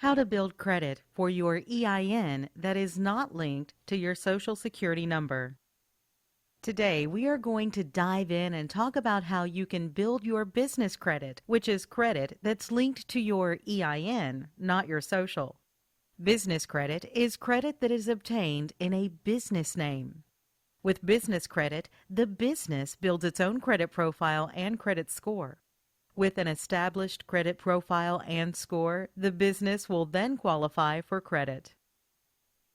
How to build credit for your EIN that is not linked to your Social Security number. Today, we are going to dive in and talk about how you can build your business credit, which is credit that's linked to your EIN, not your social. Business credit is credit that is obtained in a business name. With business credit, the business builds its own credit profile and credit score. With an established credit profile and score, the business will then qualify for credit.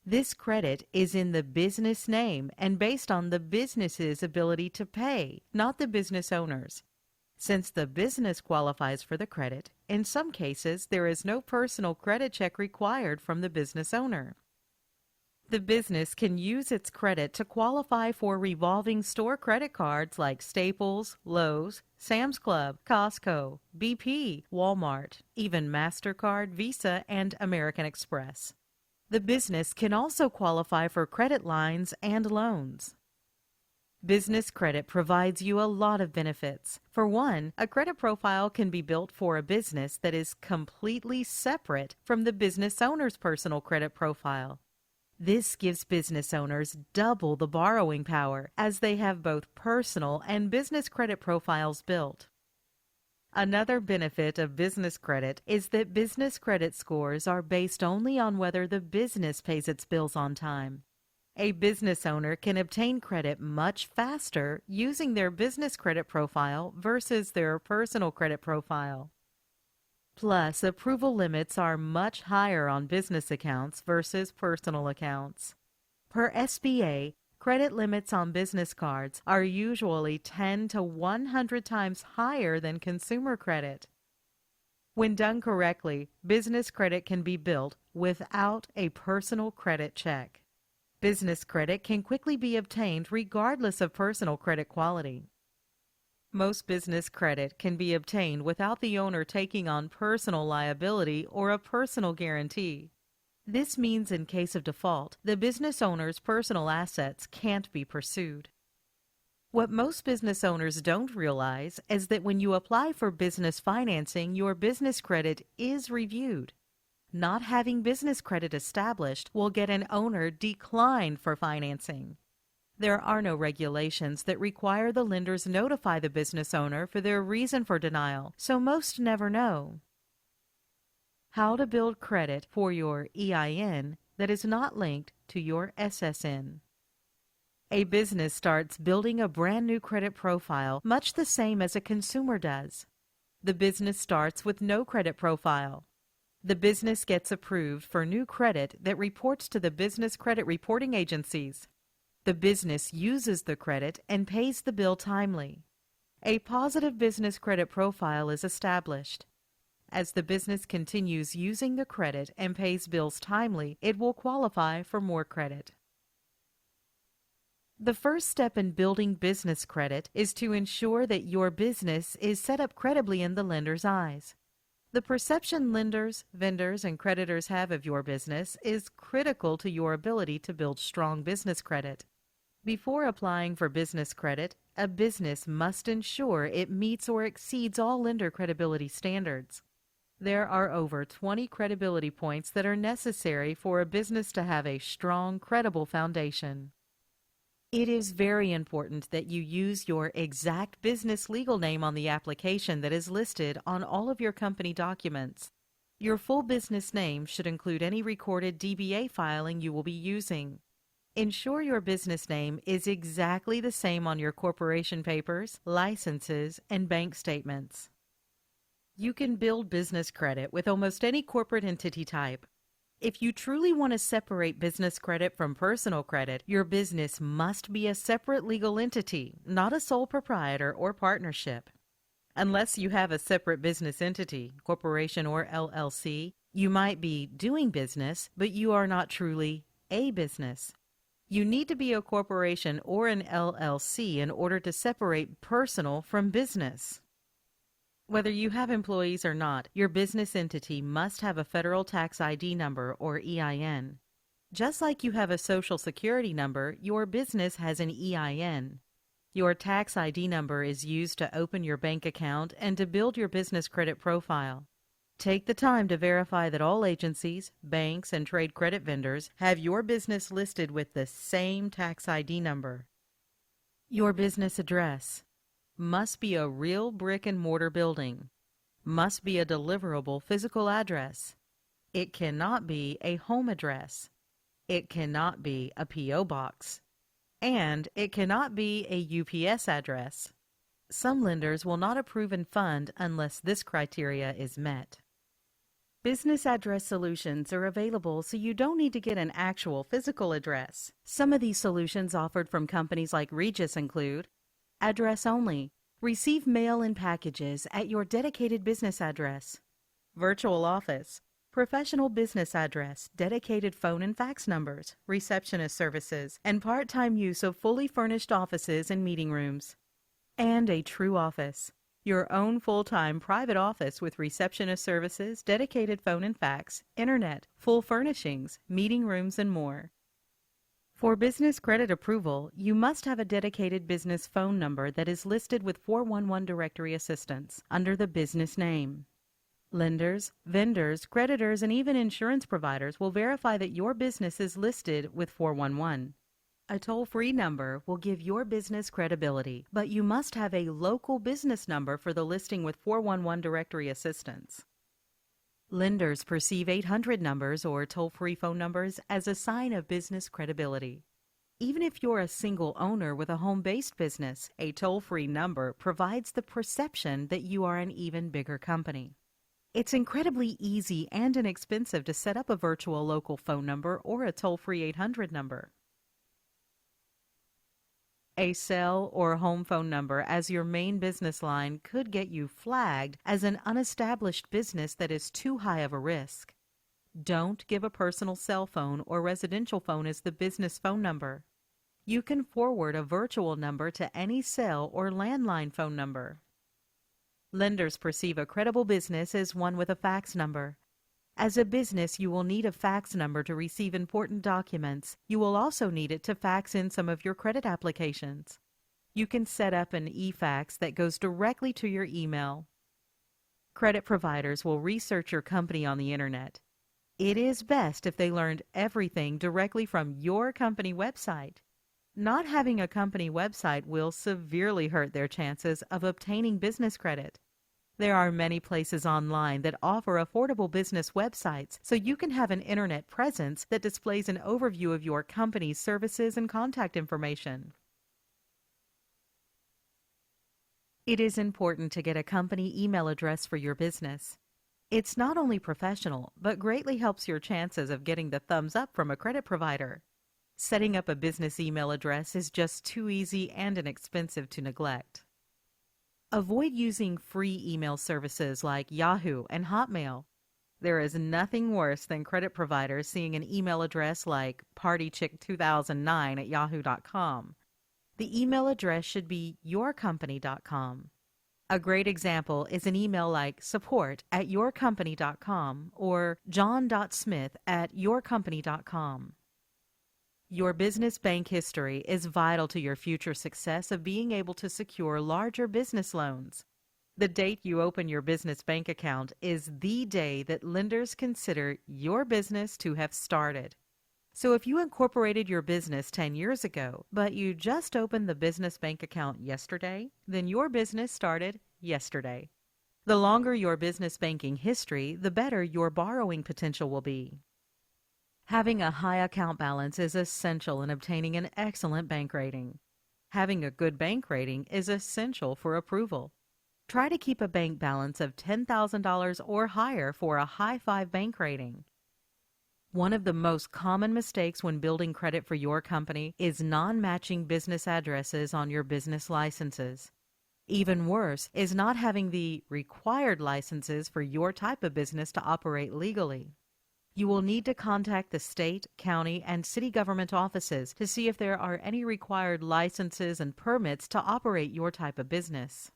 This credit is in the business name and based on the business's ability to pay, not the business owner's. Since the business qualifies for the credit, in some cases there is no personal credit check required from the business owner. The business can use its credit to qualify for revolving store credit cards like Staples, Lowe's, Sam's Club, Costco, BP, Walmart, even MasterCard, Visa, and American Express. The business can also qualify for credit lines and loans. Business credit provides you a lot of benefits. For one, a credit profile can be built for a business that is completely separate from the business owner's personal credit profile. This gives business owners double the borrowing power as they have both personal and business credit profiles built. Another benefit of business credit is that business credit scores are based only on whether the business pays its bills on time. A business owner can obtain credit much faster using their business credit profile versus their personal credit profile. Plus, approval limits are much higher on business accounts versus personal accounts. Per SBA, credit limits on business cards are usually 10 to 100 times higher than consumer credit. When done correctly, business credit can be built without a personal credit check. Business credit can quickly be obtained regardless of personal credit quality. Most business credit can be obtained without the owner taking on personal liability or a personal guarantee. This means in case of default, the business owner's personal assets can't be pursued. What most business owners don't realize is that when you apply for business financing, your business credit is reviewed. Not having business credit established will get an owner declined for financing. There are no regulations that require the lenders notify the business owner for their reason for denial, so most never know. How to build credit for your EIN that is not linked to your SSN. A business starts building a brand new credit profile much the same as a consumer does. The business starts with no credit profile. The business gets approved for new credit that reports to the business credit reporting agencies. The business uses the credit and pays the bill timely. A positive business credit profile is established. As the business continues using the credit and pays bills timely, it will qualify for more credit. The first step in building business credit is to ensure that your business is set up credibly in the lender's eyes. The perception lenders, vendors, and creditors have of your business is critical to your ability to build strong business credit. Before applying for business credit, a business must ensure it meets or exceeds all lender credibility standards. There are over 20 credibility points that are necessary for a business to have a strong, credible foundation. It is very important that you use your exact business legal name on the application that is listed on all of your company documents. Your full business name should include any recorded DBA filing you will be using. Ensure your business name is exactly the same on your corporation papers, licenses, and bank statements. You can build business credit with almost any corporate entity type. If you truly want to separate business credit from personal credit, your business must be a separate legal entity, not a sole proprietor or partnership. Unless you have a separate business entity, corporation or LLC, you might be doing business, but you are not truly a business. You need to be a corporation or an LLC in order to separate personal from business. Whether you have employees or not, your business entity must have a federal tax ID number or EIN. Just like you have a Social Security number, your business has an EIN. Your tax ID number is used to open your bank account and to build your business credit profile. Take the time to verify that all agencies, banks, and trade credit vendors have your business listed with the same tax ID number. Your business address must be a real brick-and-mortar building, must be a deliverable physical address. It cannot be a home address. It cannot be a P.O. box. And it cannot be a UPS address. Some lenders will not approve and fund unless this criteria is met. Business address solutions are available so you don't need to get an actual physical address. Some of these solutions offered from companies like Regis include address only. Receive mail and packages at your dedicated business address. Virtual office. Professional business address, dedicated phone and fax numbers, receptionist services, and part-time use of fully furnished offices and meeting rooms. And a true office. Your own full-time private office with receptionist services, dedicated phone and fax, internet, full furnishings, meeting rooms, and more. For business credit approval, you must have a dedicated business phone number that is listed with 411 directory assistance under the business name. Lenders, vendors, creditors, and even insurance providers will verify that your business is listed with 411. A toll-free number will give your business credibility, but you must have a local business number for the listing with 411 directory assistance. Lenders perceive 800 numbers or toll-free phone numbers as a sign of business credibility. Even if you're a single owner with a home-based business, a toll-free number provides the perception that you are an even bigger company. It's incredibly easy and inexpensive to set up a virtual local phone number or a toll-free 800 number. A cell or home phone number as your main business line could get you flagged as an unestablished business that is too high of a risk. Don't give a personal cell phone or residential phone as the business phone number. You can forward a virtual number to any cell or landline phone number. Lenders perceive a credible business as one with a fax number. As a business, you will need a fax number to receive important documents. You will also need it to fax in some of your credit applications. You can set up an e-fax that goes directly to your email. Credit providers will research your company on the internet. It is best if they learned everything directly from your company website. Not having a company website will severely hurt their chances of obtaining business credit. There are many places online that offer affordable business websites, so you can have an internet presence that displays an overview of your company's services and contact information. It is important to get a company email address for your business. It's not only professional, but greatly helps your chances of getting the thumbs up from a credit provider. Setting up a business email address is just too easy and inexpensive to neglect. Avoid using free email services like Yahoo and Hotmail. There is nothing worse than credit providers seeing an email address like partychick2009@yahoo.com. The email address should be yourcompany.com. A great example is an email like support@yourcompany.com or john.smith@yourcompany.com. Your business bank history is vital to your future success of being able to secure larger business loans. The date you open your business bank account is the day that lenders consider your business to have started. So if you incorporated your business 10 years ago, but you just opened the business bank account yesterday, then your business started yesterday. The longer your business banking history, the better your borrowing potential will be. Having a high account balance is essential in obtaining an excellent bank rating. Having a good bank rating is essential for approval. Try to keep a bank balance of $10,000 or higher for a high 5 bank rating. One of the most common mistakes when building credit for your company is non-matching business addresses on your business licenses. Even worse is not having the required licenses for your type of business to operate legally. You will need to contact the state, county, and city government offices to see if there are any required licenses and permits to operate your type of business.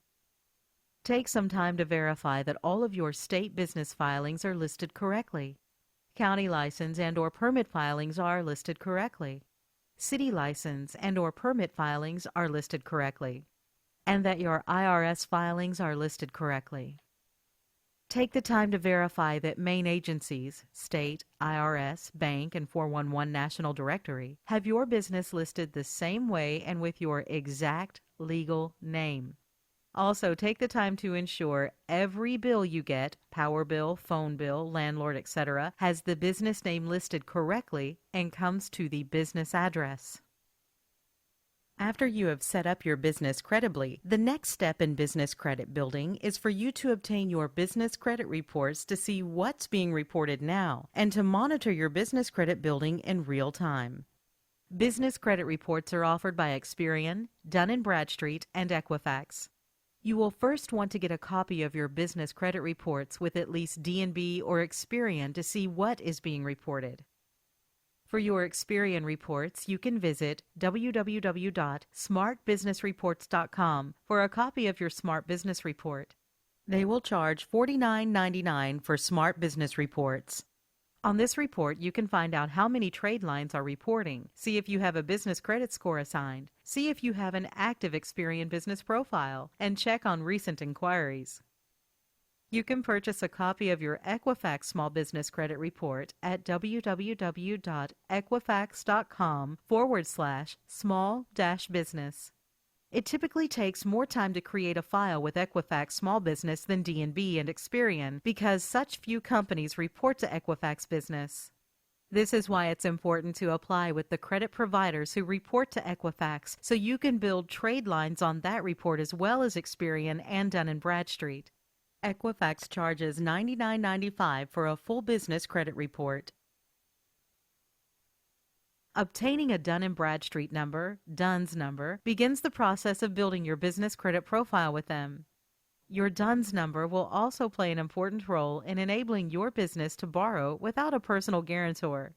Take some time to verify that all of your state business filings are listed correctly. County license and/or permit filings are listed correctly. City license and/or permit filings are listed correctly. And that your IRS filings are listed correctly. Take the time to verify that main agencies, state, IRS, bank, and 411 National Directory, have your business listed the same way and with your exact legal name. Also, take the time to ensure every bill you get, power bill, phone bill, landlord, etc., has the business name listed correctly and comes to the business address. After you have set up your business creditably, the next step in business credit building is for you to obtain your business credit reports to see what's being reported now and to monitor your business credit building in real time. Business credit reports are offered by Experian, Dun & Bradstreet, and Equifax. You will first want to get a copy of your business credit reports with at least D&B or Experian to see what is being reported. For your Experian reports, you can visit www.smartbusinessreports.com for a copy of your Smart Business Report. They will charge $49.99 for Smart Business Reports. On this report, you can find out how many trade lines are reporting, see if you have a business credit score assigned, see if you have an active Experian business profile, and check on recent inquiries. You can purchase a copy of your Equifax Small Business Credit Report at www.equifax.com/small-business. It typically takes more time to create a file with Equifax Small Business than D&B and Experian because such few companies report to Equifax Business. This is why it's important to apply with the credit providers who report to Equifax so you can build trade lines on that report as well as Experian and Dun & Bradstreet. Equifax charges $99.95 for a full business credit report. Obtaining a Dun & Bradstreet number, DUNS number, begins the process of building your business credit profile with them. Your DUNS number will also play an important role in enabling your business to borrow without a personal guarantor.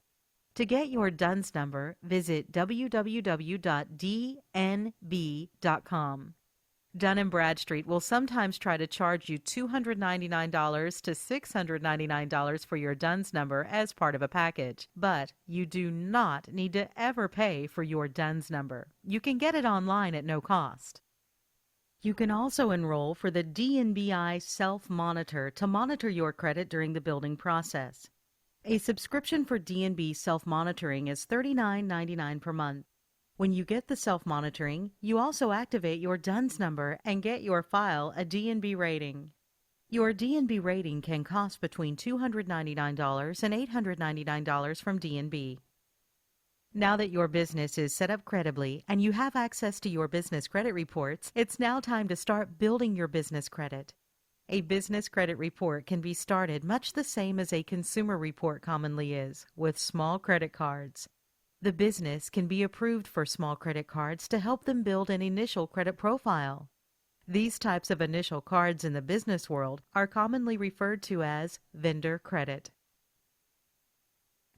To get your DUNS number, visit www.dnb.com. Dun & Bradstreet will sometimes try to charge you $299 to $699 for your DUNS number as part of a package, but you do not need to ever pay for your DUNS number. You can get it online at no cost. You can also enroll for the DNBI Self-Monitor to monitor your credit during the building process. A subscription for DNB self-monitoring is $39.99 per month. When you get the self-monitoring, you also activate your DUNS number and get your file a DNB rating. Your DNB rating can cost between $299 and $899 from DNB. Now that your business is set up credibly and you have access to your business credit reports, it's now time to start building your business credit. A business credit report can be started much the same as a consumer report commonly is, with small credit cards. The business can be approved for small credit cards to help them build an initial credit profile. These types of initial cards in the business world are commonly referred to as vendor credit.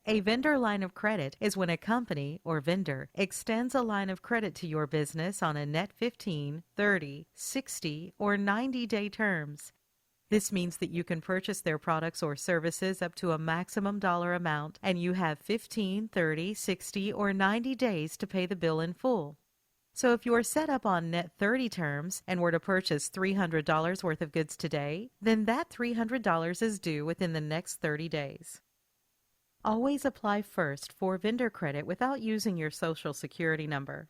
A vendor line of credit is when a company or vendor extends a line of credit to your business on a net 15, 30, 60, or 90-day terms. This means that you can purchase their products or services up to a maximum dollar amount, and you have 15, 30, 60, or 90 days to pay the bill in full. So if you're set up on net 30 terms and were to purchase $300 worth of goods today, then that $300 is due within the next 30 days. Always apply first for vendor credit without using your Social Security number.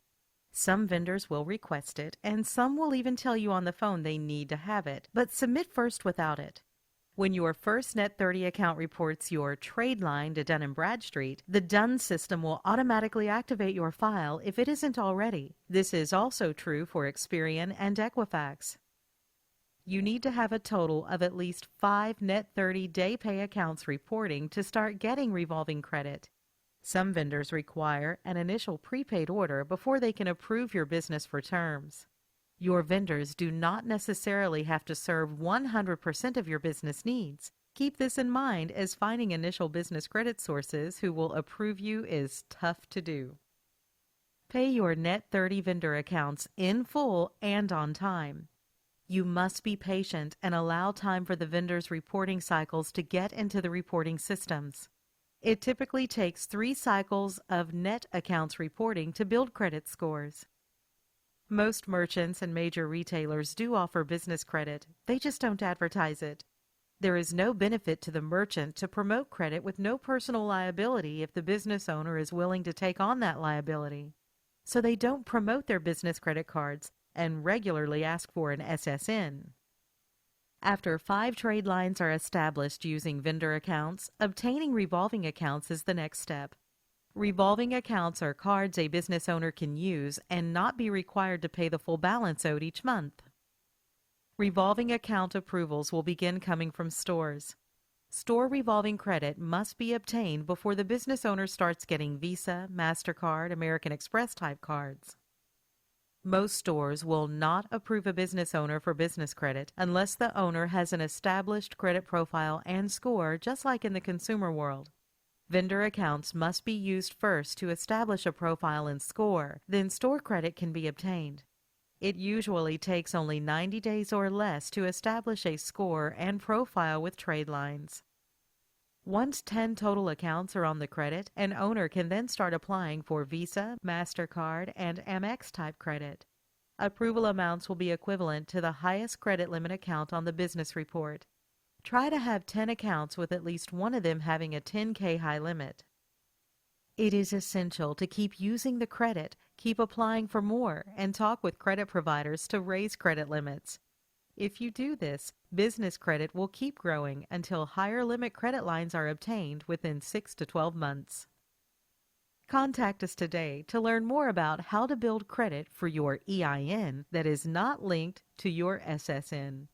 Some vendors will request it, and some will even tell you on the phone they need to have it, but submit first without it. When your first Net 30 account reports your trade line to Dun & Bradstreet, the DUNS system will automatically activate your file if it isn't already. This is also true for Experian and Equifax. You need to have a total of at least 5 Net 30 day pay accounts reporting to start getting revolving credit. Some vendors require an initial prepaid order before they can approve your business for terms. Your vendors do not necessarily have to serve 100% of your business needs. Keep this in mind, as finding initial business credit sources who will approve you is tough to do. Pay your Net 30 vendor accounts in full and on time. You must be patient and allow time for the vendors' reporting cycles to get into the reporting systems. It typically takes 3 cycles of net accounts reporting to build credit scores. Most merchants and major retailers do offer business credit. They just don't advertise it. There is no benefit to the merchant to promote credit with no personal liability if the business owner is willing to take on that liability. So they don't promote their business credit cards and regularly ask for an SSN. After 5 trade lines are established using vendor accounts, obtaining revolving accounts is the next step. Revolving accounts are cards a business owner can use and not be required to pay the full balance owed each month. Revolving account approvals will begin coming from stores. Store revolving credit must be obtained before the business owner starts getting Visa, MasterCard, American Express type cards. Most stores will not approve a business owner for business credit unless the owner has an established credit profile and score, just like in the consumer world. Vendor accounts must be used first to establish a profile and score, then store credit can be obtained. It usually takes only 90 days or less to establish a score and profile with trade lines. Once 10 total accounts are on the credit, an owner can then start applying for Visa, MasterCard, and Amex type credit. Approval amounts will be equivalent to the highest credit limit account on the business report. Try to have 10 accounts with at least one of them having a 10K high limit. It is essential to keep using the credit, keep applying for more, and talk with credit providers to raise credit limits. If you do this, business credit will keep growing until higher limit credit lines are obtained within 6 to 12 months. Contact us today to learn more about how to build credit for your EIN that is not linked to your SSN.